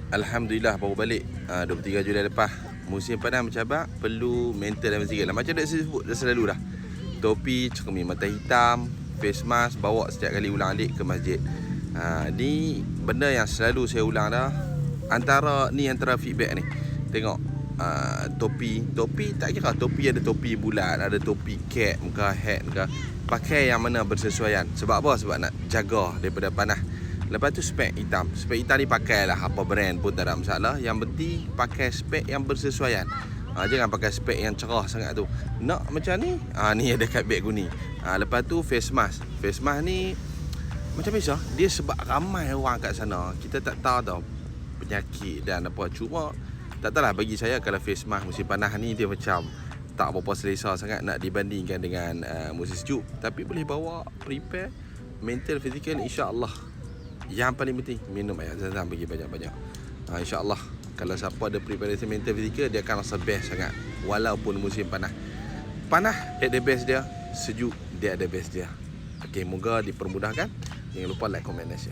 Alhamdulillah baru balik 23 Julai lepas. Musim panas mencabar, perlu mental dan fizikal lah. Macam dah sebut dah selalu dah. Topi, cermin mata hitam, face mask bawa setiap kali ulang alik ke masjid. Ni benda yang selalu saya ulang dah. Antara feedback ni. Tengok topi tak kira topi ada topi bulat, ada topi cap ke hat ke. Pakai yang mana bersesuaian. Sebab apa? Sebab nak jaga daripada panas. Lepas tu spek hitam. Spek hitam ni pakailah apa brand pun tak ada masalah. Yang penting pakai spek yang bersesuaian. Jangan pakai spek yang cerah sangat tu. Nak macam ni, ni ada kat beg guni. Lepas tu face mask. Face mask ni macam biasa, dia sebab ramai orang kat sana. Kita tak tahu tau penyakit dan apa. Cuma tak tahulah, bagi saya kalau face mask musim panas ni dia macam tak berapa selesa sangat nak dibandingkan dengan musim sejuk. Tapi boleh bawa prepare mental, fizikal, insya-Allah. Yang paling penting minum air zam-zam bagi banyak-banyak. InsyaAllah kalau siapa ada preparation mental fizikal, dia akan rasa best sangat. Walaupun musim panas. Panas at the best dia, sejuk dia ada best dia. Okay, moga dipermudahkan. Jangan lupa like, comment dan share.